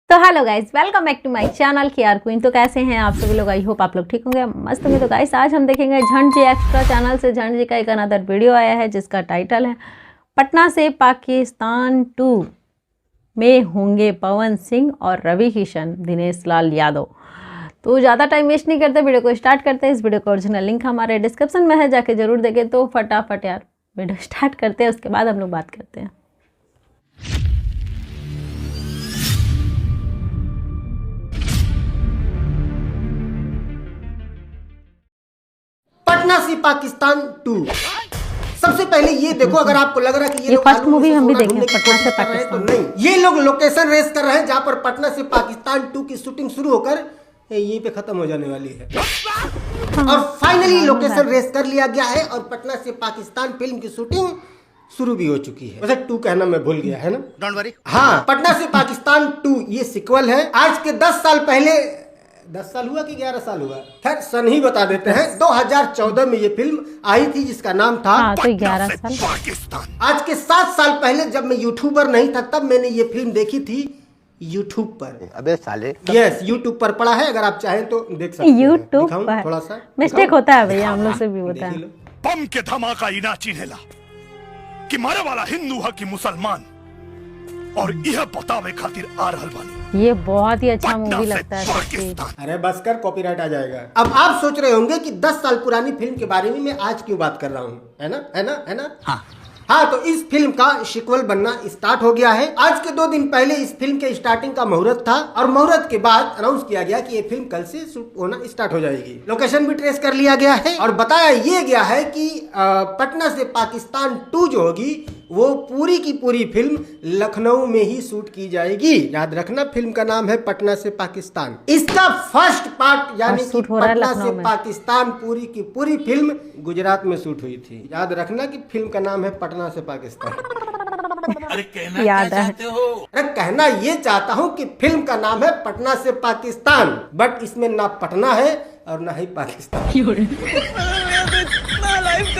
तो hello guys, welcome back to my channel KR queen. तो कैसे हैं आप सभी लोग? आई होप आप लोग ठीक होंगे, मस्त होंगे। तो गाइस आज हम देखेंगे झंड जी एक्स्ट्रा चैनल से झंड जी का एक अनदर वीडियो आया है जिसका टाइटल है पटना से पाकिस्तान 2 में होंगे पवन सिंह और रवि किशन, दिनेश लाल यादव। तो ज़्यादा टाइम वेस्ट नहीं करते, वीडियो को स्टार्ट करते हैं। इस वीडियो का ओरिजिनल लिंक हमारे डिस्क्रिप्शन में है, जाके जरूर देखें। तो फटाफट यार वीडियो स्टार्ट करते हैं, उसके बाद हम लोग बात करते हैं। पटना से पाकिस्तान 2। सबसे पहले ये देखो, अगर आपको लग रहा है कि ये फर्स्ट मूवी हम भी देखें पटना से पाकिस्तान, तो नहीं, ये लोग लोकेशन रेस कर रहे हैं जहां पर पटना से पाकिस्तान 2 की शूटिंग शुरू होकर यहीं पे खत्म हो जाने वाली है। और फाइनली लोकेशन रेस कर लिया गया है और पटना से पाकिस्तान फिल्म की शूटिंग शुरू भी हो चुकी है। वैसे 2 कहना मैं भूल गया है ना, डोंट वरी। हाँ, पटना से पाकिस्तान 2 ये सिक्वल है। आज के 10 साल पहले, 10 साल हुआ कि 11 साल हुआ, खैर सन ही बता देते हैं, 2014 में ये फिल्म आई थी जिसका नाम था तो 11 साल पाकिस्तान। आज के 7 साल पहले जब मैं यूट्यूबर नहीं था तब मैंने ये फिल्म देखी थी यूट्यूब पर। अबे साले, यस, यूट्यूब पर पड़ा है, अगर आप चाहें तो देख सकते हैं। यूट्यूब पर थोड़ा सा मिस्टेक होता है भैया, हम लोग से भी होता है। बम के धमाका इना चिन्हेला कि मारे वाला हिंदू है कि मुसलमान, और यह बतावे खातिर आ रहल बानी। ये बहुत ही अच्छा मूवी लगता है सच्ची। अरे बस कर, कॉपीराइट आ जाएगा। अब आप सोच रहे होंगे कि 10 साल पुरानी फिल्म के बारे में मैं आज क्यों बात कर रहा हूँ, है ना, है ना, है ना? हाँ, तो इस फिल्म का सीक्वल बनना स्टार्ट हो गया है। आज के 2 दिन पहले इस फिल्म के स्टार्टिंग का मुहूर्त था और मुहूर्त के बाद अनाउंस किया गया कि ये फिल्म कल से शूट होना स्टार्ट हो जाएगी। लोकेशन भी ट्रेस कर लिया गया है और बताया ये गया है कि पटना से पाकिस्तान 2 जो होगी वो पूरी की पूरी फिल्म लखनऊ में ही शूट की जाएगी। याद रखना, फिल्म का नाम है पटना से पाकिस्तान। इसका फर्स्ट पार्ट यानी कि पटना से पाकिस्तान पूरी की पूरी फिल्म गुजरात में शूट हुई थी। याद रखना कि फिल्म का नाम है पटना से पाकिस्तान। अरे कहना याद क्या है। चाहते हो? अरे कहना ये चाहता हूँ कि फिल्म का नाम है पटना से पाकिस्तान, बट इसमें ना पटना है और ना ही पाकिस्तान।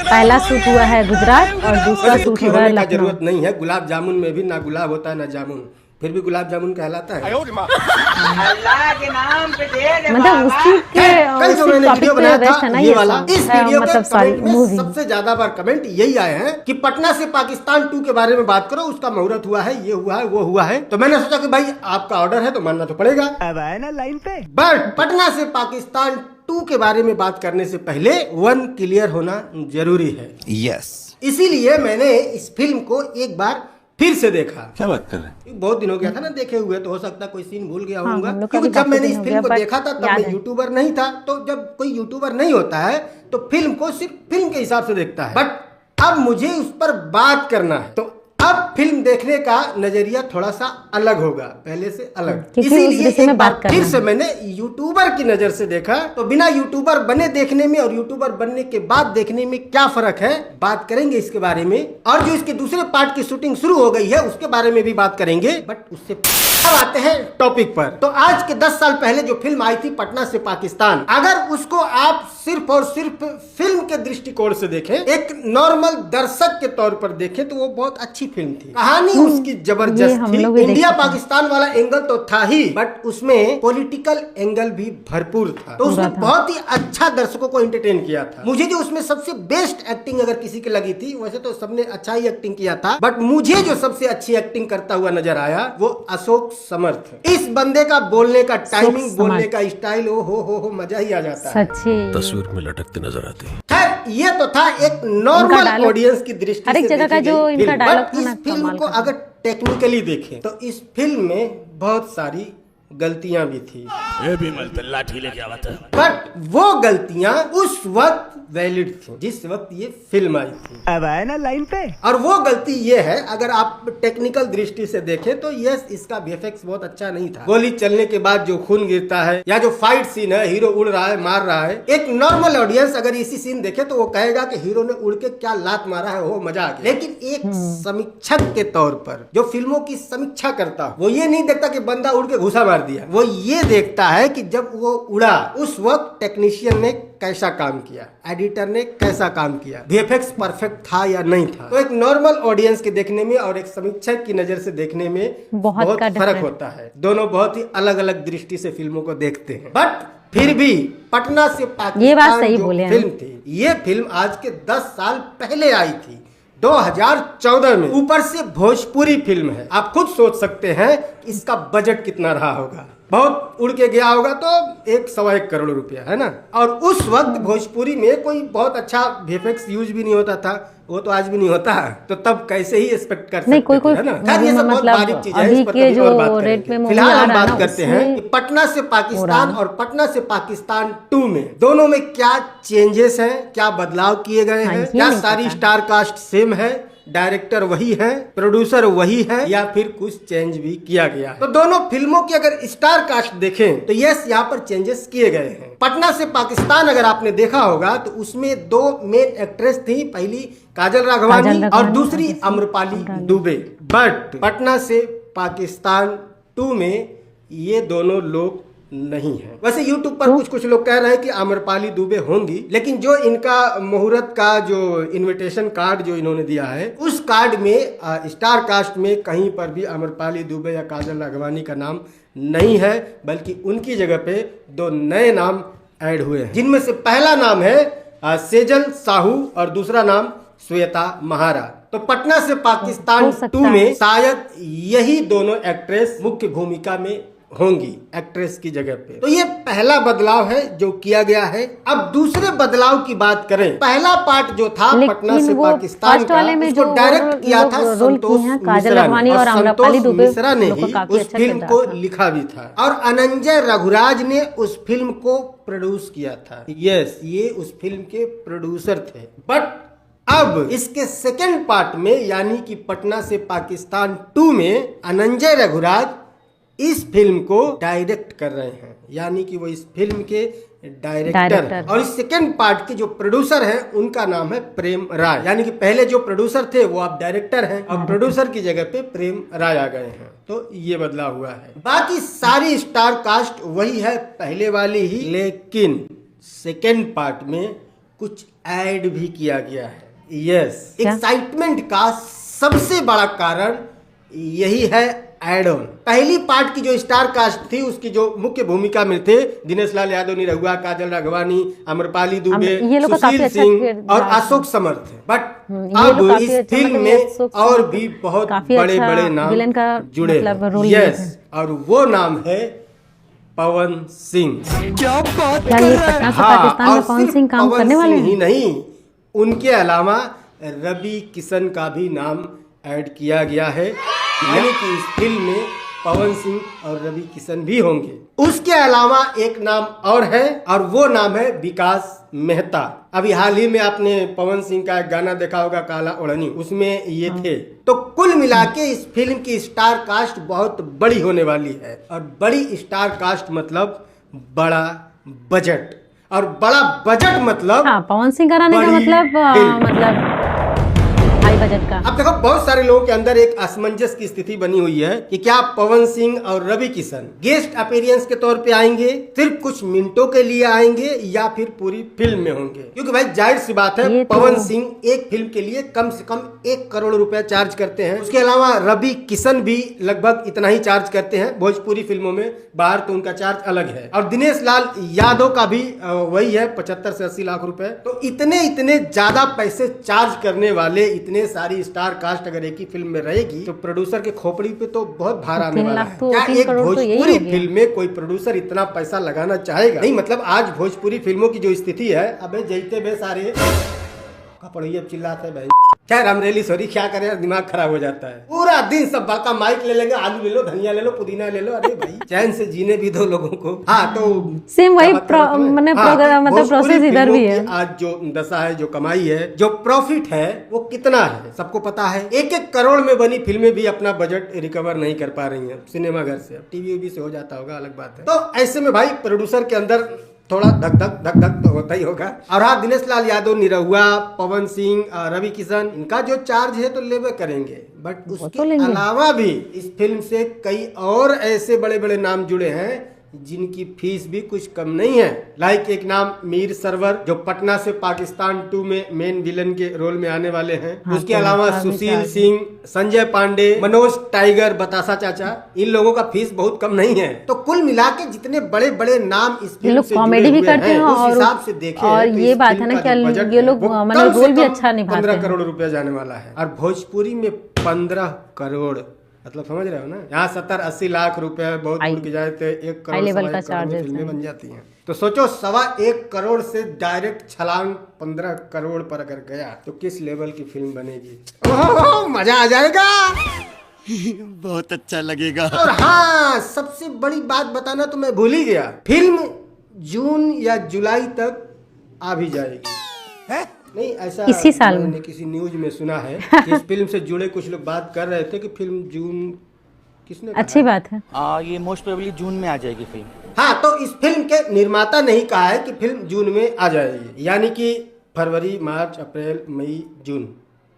पहला शूट हुआ है गुजरात और दूसरा शूट हुआ है लखनऊ। जरूरत नहीं है, गुलाब जामुन में भी ना गुलाब होता है ना जामुन, फिर भी गुलाब जामुन कहलाता है। अल्लाह के नाम पे दे। मतलब उसी के कल जो मैंने वीडियो बनाया था ना ये वाला, इस वीडियो मतलब के सारी कमेंट में मूवी सबसे ज्यादा बार कमेंट यही आए हैं कि पटना से पाकिस्तान 2 के बारे में बात करो, उसका मुहूर्त हुआ है, ये हुआ है, वो हुआ है। तो मैंने सोचा कि भाई आपका ऑर्डर है तो मानना तो पड़ेगा। अब आए ना लाइन पे। बट पटना से पाकिस्तान 2 के बारे में बात करने से पहले 1 क्लियर होना जरूरी है। यस, इसीलिए मैंने इस फिल्म को एक बार फिर से देखा। क्या बात कर रहे हैं? बहुत दिन हो गया था ना देखे हुए, तो हो सकता है कोई सीन भूल गया हाँ, होगा, हम लोग का क्योंकि भी जब काफी मैंने दिन इस हो फिल्म गया, को but देखा था तब याद मैं है। यूट्यूबर नहीं था। तो जब कोई यूट्यूबर नहीं होता है तो फिल्म को सिर्फ फिल्म के हिसाब से देखता है, बट अब मुझे उस पर बात करना है, तो अब फिल्म देखने का नजरिया थोड़ा सा अलग होगा, पहले से अलग। क्योंकि उस इसीलिए विषय में एक बार बात करना फिर है। से मैंने यूट्यूबर की नजर से देखा। तो बिना यूट्यूबर बने देखने में और यूट्यूबर बनने के बाद देखने में क्या फर्क है, बात करेंगे इसके बारे में। और जो इसके दूसरे पार्ट की शूटिंग शुरू हो गई है उसके बारे में भी बात करेंगे। बट उससे अब आते हैं टॉपिक पर। तो आज के 10 साल पहले जो फिल्म आई थी पटना से पाकिस्तान, अगर उसको आप सिर्फ और सिर्फ फिल्म के दृष्टिकोण से देखें, एक नॉर्मल दर्शक के तौर पर देखें, तो वो बहुत अच्छी फिल्म थी। कहानी उसकी जबरदस्त थी। इंडिया पाकिस्तान वाला एंगल तो था ही, बट उसमें पॉलिटिकल एंगल भी भरपूर था। तो उसने बहुत ही अच्छा दर्शकों को एंटरटेन किया था। मुझे जो उसमें सबसे बेस्ट एक्टिंग अगर किसी की लगी थी, वैसे तो सबने अच्छा ही एक्टिंग किया था, बट मुझे जो सबसे अच्छी एक्टिंग करता हुआ नजर आया वो अशोक समर्थ। इस बंदे का बोलने का टाइमिंग, बोलने का स्टाइल, ओ हो मजा ही आ जाता है। सच्ची तस्वीर में लटकते नजर आते हैं। खैर ये तो था एक नॉर्मल ऑडियंस की दृष्टि हर एक से जगह का देखी जो गई इनका फिल्म। डायलॉग बट था ना, इस फिल्म कमाल को का। अगर टेक्निकली देखें तो इस फिल्म में बहुत सारी गलतियां भी थी, ये भी मिलते लाठी लेके आवा था। बट वो गलतियां उस वक्त वैलिड थी जिस वक्त ये फिल्म आई थी। अब आए ना लाइन पे। और वो गलती ये है, अगर आप टेक्निकल दृष्टि से देखें तो यस, इसका वीएफएक्स बहुत अच्छा नहीं था। गोली चलने के बाद जो खून गिरता है या जो फाइट सीन है, हीरो उड़ रहा है, मार रहा है, एक नॉर्मल ऑडियंस अगर इसी सीन देखे तो वो कहेगा कि हीरो ने उड़ के क्या लात मारा है, वो मजा आ गया। लेकिन एक समीक्षक के तौर पर जो फिल्मों की समीक्षा करता, वो ये नहीं देखता कि बंदा उड़ के घुसा मार कर दिया, वो ये देखता है कि जब वो उड़ा उस वक्त टेक्नीशियन ने कैसा काम किया, एडिटर ने कैसा काम किया, वीएफएक्स परफेक्ट था या नहीं था। तो एक नॉर्मल ऑडियंस के देखने में और एक समीक्षक की नजर से देखने में बहुत फर्क होता है। दोनों बहुत ही अलग अलग दृष्टि से फिल्मों को देखते हैं। बट फिर भी पटना से पाकिस्तान ये बात सही बोले हैं। फिल्म थी, ये फिल्म आज के 10 साल पहले आई थी 2014 में। ऊपर से भोजपुरी फिल्म है, आप खुद सोच सकते हैं इसका बजट कितना रहा होगा। बहुत उड़ के गया होगा तो 1.25 करोड़ रुपया, है ना। और उस वक्त भोजपुरी में कोई बहुत अच्छा वीएफएक्स यूज भी नहीं होता था, वो तो आज भी नहीं होता है, तो तब कैसे ही एक्सपेक्ट कर सकते नहीं, कोई है ना। खैर ये सब बहुत बारीक चीज है, इस पर कभी और बात करेंगे। फिलहाल हम बात करते हैं कि पटना से पाकिस्तान और पटना से पाकिस्तान 2 में दोनों में क्या चेंजेस हैं, क्या बदलाव किए गए हैं, क्या सारी स्टार कास्ट सेम है, डायरेक्टर वही है, प्रोड्यूसर वही है, या फिर कुछ चेंज भी किया गया है। तो दोनों फिल्मों की अगर स्टार कास्ट देखें तो यस, यहाँ पर चेंजेस किए गए हैं। पटना से पाकिस्तान अगर आपने देखा होगा तो उसमें 2 मेन एक्ट्रेस थी, पहली काजल राघवानी और दूसरी आम्रपाली दुबे। बट पटना से पाकिस्तान 2 में ये दोनों लोग नहीं है। वैसे YouTube पर कुछ लोग कह रहे हैं कि आम्रपाली दुबे होंगी, लेकिन जो इनका मुहूर्त का जो इनविटेशन कार्ड जो इन्होंने दिया है उस कार्ड में स्टार कास्ट में कहीं पर भी आम्रपाली दुबे या काजल राघवानी का नाम नहीं है, बल्कि उनकी जगह पे 2 नए नाम ऐड हुए हैं, जिनमें से पहला नाम है सेजल साहू और दूसरा नाम श्वेता महारा। तो पटना से पाकिस्तान 2 में शायद यही दोनों एक्ट्रेस मुख्य भूमिका में होंगी एक्ट्रेस की जगह पे। तो ये पहला बदलाव है जो किया गया है। अब दूसरे बदलाव की बात करें, पहला पार्ट जो था पटना से पाकिस्तान का, उसको डायरेक्ट किया था संतोष मिश्रा ने, और संतोष मिश्रा ने ही उस फिल्म को लिखा भी था, और अनंजय रघुराज ने उस फिल्म को प्रोड्यूस किया था। यस, ये उस फिल्म के प्रोड्यूसर थे। बट अब इसके सेकेंड पार्ट में यानी कि पटना से पाकिस्तान 2 में अनंजय रघुराज इस फिल्म को डायरेक्ट कर रहे हैं, यानी कि वो इस फिल्म के डायरेक्टर हैं। और इस सेकेंड पार्ट के जो प्रोड्यूसर हैं उनका नाम है प्रेम राय, यानी कि पहले जो प्रोड्यूसर थे वो अब डायरेक्टर हैं और प्रोड्यूसर की जगह पे प्रेम राय आ गए हैं। तो ये बदलाव हुआ है। बाकी सारी स्टार कास्ट वही है पहले वाली ही, लेकिन सेकेंड पार्ट में कुछ ऐड भी किया गया है। यस, एक्साइटमेंट का सबसे बड़ा कारण यही है एड ऑन। पहली पार्ट की जो स्टार कास्ट थी उसकी जो मुख्य भूमिका में थे दिनेश लाल यादव निरहुआ, काजल राघवानी, आम्रपाली दुबे, सुशील सिंह और अशोक समर्थ। बट अब इस फिल्म में और भी बहुत बड़े बड़े नाम जुड़े। यस, और वो नाम है पवन सिंह। क्या बात कर रहा है? पाकिस्तान में पवन सिंह काम करने वाले ही नहीं, उनके अलावा रवि किशन का भी नाम ऐड किया गया है, यानी कि इस फिल्म में पवन सिंह और रवि किशन भी होंगे। उसके अलावा एक नाम और है और वो नाम है विकास मेहता। अभी हाल ही में आपने पवन सिंह का एक गाना देखा होगा काला ओढ़नी, उसमें ये थे। तो कुल मिला के इस फिल्म की स्टार कास्ट बहुत बड़ी होने वाली है, और बड़ी स्टार कास्ट मतलब बड़ा बजट, और बड़ा बजट मतलब पवन सिंह कराने का मतलब हाई बजट का। अब देखो बहुत सारे लोगों के अंदर एक असमंजस की स्थिति बनी हुई है कि क्या पवन सिंह और रवि किशन गेस्ट अपीयरेंस के तौर पे आएंगे, सिर्फ कुछ मिनटों के लिए आएंगे, या फिर पूरी फिल्म में होंगे। क्योंकि भाई जाहिर सी बात है पवन सिंह एक फिल्म के लिए कम से कम 1 करोड़ रुपया चार्ज करते हैं। उसके अलावा रवि किशन भी लगभग इतना ही चार्ज करते हैं भोजपुरी फिल्मों में, बाहर तो उनका चार्ज अलग है। और दिनेश लाल यादव का भी वही है 75 से 80 लाख रुपए। तो इतने ज्यादा पैसे चार्ज करने वाले इतने सारी स्टार कास्ट अगर एक ही फिल्म में रहेगी तो प्रोड्यूसर के खोपड़ी पे तो बहुत भार आने वाला है। क्या एक भोजपुरी फिल्म में कोई प्रोड्यूसर इतना पैसा लगाना चाहेगा? नहीं, मतलब आज भोजपुरी फिल्मों की जो स्थिति है, अबे जैते बे सारे कपड़िए चिल्लाते भाई। खैर अमरेली सॉरी, क्या करें, दिमाग खराब हो जाता है। पूरा दिन सब बाका माइक ले लेंगे, आलू ले लो, धनिया ले लो, पुदीना ले लो। अरे भाई चैन से जीने भी दो लोगों को। हाँ, तो सेम वही मतलब प्रोसेस इधर भी है। आज जो दशा है, जो कमाई है, जो प्रॉफिट है, वो कितना है सबको पता है। 1-1 करोड़ में बनी फिल्में भी अपना बजट रिकवर नहीं कर पा रही है सिनेमा घर से। अब टीवी से हो जाता होगा, अलग बात है। तो ऐसे में भाई प्रोड्यूसर के अंदर थोड़ा धक धक धक धक तो होता ही होगा। और हाँ, दिनेश लाल यादव, निरहुआ, पवन सिंह, रवि किशन, इनका जो चार्ज है तो लेवे करेंगे, बट उसके अलावा भी इस फिल्म से कई और ऐसे बड़े बड़े नाम जुड़े हैं जिनकी फीस भी कुछ कम नहीं है। लाइक एक नाम मीर सरवर, जो पटना से पाकिस्तान 2 में मेन विलन के रोल में आने वाले हैं। उसके अलावा सुशील सिंह, संजय पांडे, मनोज टाइगर, बतासा चाचा, इन लोगों का फीस बहुत कम नहीं है। तो कुल मिला के जितने बड़े बड़े नाम इस फिल्म से कॉमेडी भी करते हैं उस हिसाब से देखें और तो ये बात है ना कि ये लोग मतलब रोल भी अच्छा निभाते हैं। 15 करोड़ रुपया जाने वाला है और भोजपुरी में 15 करोड़, मतलब समझ रहे हो ना। यहाँ 70-80 लाख रुपए बहुत दूर की जाए तो 1 करोड़ लेवल का चार्ज फिल्में बन जाती हैं। तो सोचो 1.25 करोड़ से डायरेक्ट छलांग 15 करोड़ पर अगर गया तो किस लेवल की फिल्म बनेगी। ओह, मजा आ जाएगा। बहुत अच्छा लगेगा। और हाँ, सबसे बड़ी बात बताना तो मैं भूल ही गया, फिल्म जून या जुलाई तक आ भी जाएगी। नहीं, ऐसा इसी साल में मैंने किसी न्यूज में सुना है कि इस फिल्म से जुड़े कुछ लोग बात कर रहे थे कि फिल्म जून, किसने कहा? अच्छी बात है। ये मोस्ट प्रोबेबली जून में आ जाएगी फिल्म। हाँ, तो इस फिल्म के निर्माता ने ही कहा है कि फिल्म जून में आ जाएगी, यानी कि फरवरी, मार्च, अप्रैल, मई, जून,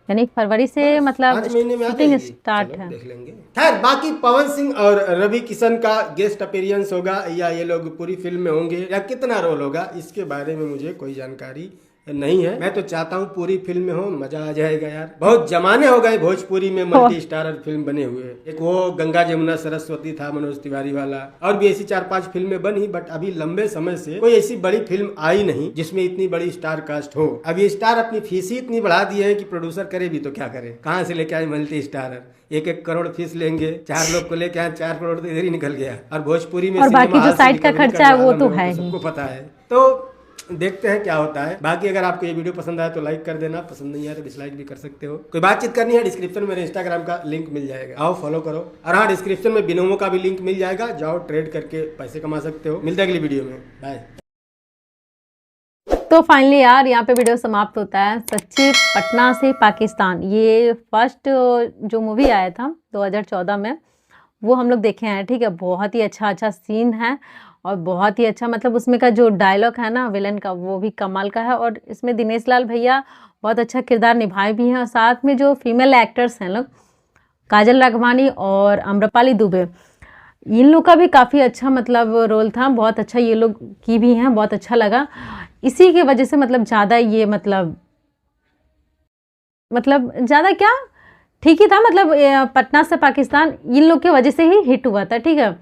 यानी फरवरी से मतलब 5 महीने में शूटिंग स्टार्ट है। देख लेंगे। खैर, बाकी पवन सिंह और रवि किशन का गेस्ट अपीयरेंस होगा या ये लोग पूरी फिल्म में होंगे या कितना रोल होगा, इसके बारे में मुझे कोई जानकारी नहीं है। मैं तो चाहता हूँ पूरी फिल्म में हो, मजा आ जाएगा यार। बहुत जमाने हो गए भोजपुरी में मल्टी स्टारर फिल्म बने हुए। एक वो गंगा जमुना सरस्वती था मनोज तिवारी वाला, और भी ऐसी 4-5 फिल्में बनी, बट अभी लंबे समय से कोई ऐसी बड़ी फिल्म आई नहीं जिसमें इतनी बड़ी स्टार कास्ट हो। अब ये स्टार अपनी फीस ही इतनी बढ़ा दी है कि प्रोड्यूसर करे भी तो क्या करे, कहाँ से लेके आए मल्टी स्टारर। 1-1 करोड़ फीस लेंगे, 4 लोग को लेके आए, 4 करोड़ तो इधर ही निकल गया। और भोजपुरी में और बाकी जो साइड का खर्चा है वो तो है ही, सबको पता है। तो देखते हैं क्या होता है। बाकी अगर आपको ये वीडियो पसंद आया तो लाइक कर देना, पसंद नहीं आया तो डिसलाइक भी कर सकते हो। कोई बातचीत करनी है, डिस्क्रिप्शन में मेरे इंस्टाग्राम का लिंक मिल जाएगा, आओ फॉलो करो। और हाँ, डिस्क्रिप्शन में बिनोमो का भी लिंक मिल जाएगा, जाओ ट्रेड करके पैसे कमा सकते हो। मिलते हैं अगली वीडियो में, बाय। तो फाइनली यार यहाँ पे वीडियो समाप्त होता है। सच्ची पटना से पाकिस्तान, ये फर्स्ट जो मूवी आया था 2014 में, वो हम लोग देखे हैं। ठीक है, बहुत ही अच्छा सीन है और बहुत ही अच्छा, मतलब उसमें का जो डायलॉग है ना विलन का, वो भी कमाल का है। और इसमें दिनेश लाल भैया बहुत अच्छा किरदार निभाए भी हैं। और साथ में जो फीमेल एक्टर्स हैं लोग, काजल राघवानी और आम्रपाली दुबे, इन लोग का भी काफ़ी अच्छा मतलब रोल था। बहुत अच्छा ये लोग की भी हैं, बहुत अच्छा लगा। इसी की वजह से मतलब ज़्यादा ये मतलब ज़्यादा क्या, ठीक ही था। मतलब पटना से पाकिस्तान इन लोग की वजह से ही हिट हुआ था। ठीक है,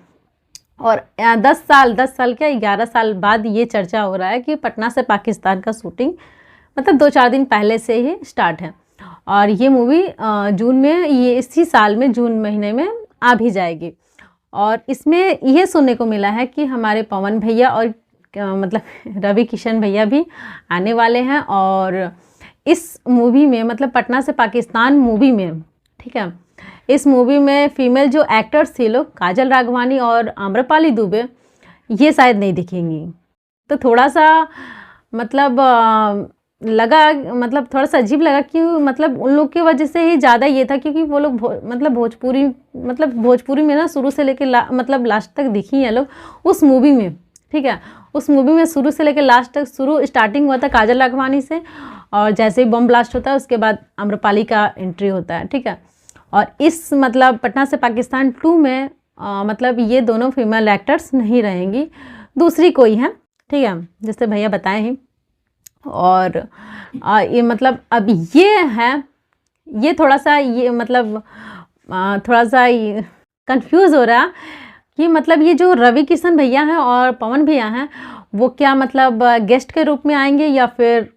और 10 साल क्या 11 साल बाद ये चर्चा हो रहा है कि पटना से पाकिस्तान का शूटिंग मतलब 2-4 दिन पहले से ही स्टार्ट है। और ये मूवी जून में, ये इसी साल में जून महीने में आ भी जाएगी। और इसमें यह सुनने को मिला है कि हमारे पवन भैया और मतलब रवि किशन भैया भी आने वाले हैं। और इस मूवी में मतलब पटना से पाकिस्तान मूवी में, ठीक है, इस मूवी में फीमेल जो एक्टर्स थे लोग, काजल राघवानी और आम्रपाली दुबे, ये शायद नहीं दिखेंगी। तो थोड़ा सा मतलब लगा, मतलब थोड़ा सा अजीब लगा कि मतलब उन लोग की वजह से ही ज़्यादा ये था, क्योंकि वो लोग भोजपुरी में ना शुरू से लेके मतलब लास्ट तक दिखी हैं लोग उस मूवी में। ठीक है, उस मूवी में शुरू से लेके लास्ट तक, स्टार्टिंग हुआ था काजल राघवानी से, और जैसे ही बम ब्लास्ट होता है उसके बाद आम्रपाली का एंट्री होता है। ठीक है, और इस मतलब पटना से पाकिस्तान 2 में मतलब ये दोनों फीमेल एक्टर्स नहीं रहेंगी, दूसरी कोई है। ठीक है, जैसे भैया बताए हैं। और ये मतलब अब ये है, ये थोड़ा सा ये मतलब थोड़ा सा कंफ्यूज हो रहा कि मतलब ये जो रवि किशन भैया हैं और पवन भैया हैं, वो क्या मतलब गेस्ट के रूप में आएंगे या फिर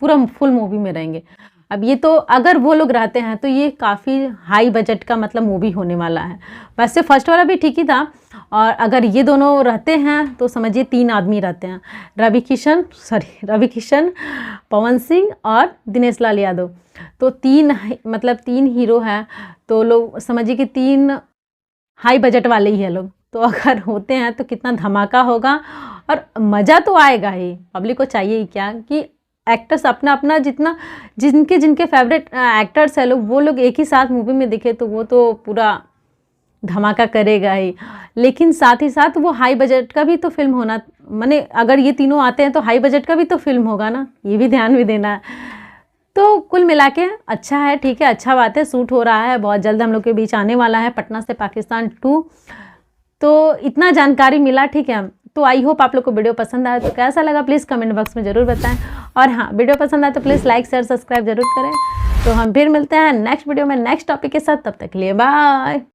पूरा फुल मूवी में रहेंगे। अब ये तो अगर वो लोग रहते हैं तो ये काफ़ी हाई बजट का मतलब मूवी होने वाला है। वैसे फर्स्ट वाला भी ठीक ही था, और अगर ये दोनों रहते हैं तो समझिए 3 आदमी रहते हैं, रवि किशन, पवन सिंह और दिनेश लाल यादव। तो 3 हीरो हैं, तो लोग समझिए कि 3 हाई बजट वाले ही हैं लोग। तो अगर होते हैं तो कितना धमाका होगा और मज़ा तो आएगा ही। पब्लिक को चाहिए ही क्या कि एक्टर्स अपना जिनके फेवरेट एक्टर्स हैं लोग, वो लोग एक ही साथ मूवी में दिखे तो वो तो पूरा धमाका करेगा ही। लेकिन साथ ही साथ वो हाई बजट का भी तो फिल्म माने अगर ये तीनों आते हैं तो हाई बजट का भी तो फिल्म होगा ना, ये भी ध्यान भी देना है। तो कुल मिला के अच्छा है, ठीक है, अच्छा बात है, सूट हो रहा है, बहुत जल्द हम लोग के बीच आने वाला है पटना से पाकिस्तान 2। तो इतना जानकारी मिला, ठीक है। तो आई होप आप लोग को वीडियो पसंद आया, तो कैसा लगा प्लीज़ कमेंट बॉक्स में ज़रूर बताएं। और हाँ, वीडियो पसंद आए तो प्लीज़ लाइक शेयर सब्सक्राइब जरूर करें। तो हम फिर मिलते हैं नेक्स्ट वीडियो में नेक्स्ट टॉपिक के साथ, तब तक के लिए बाय।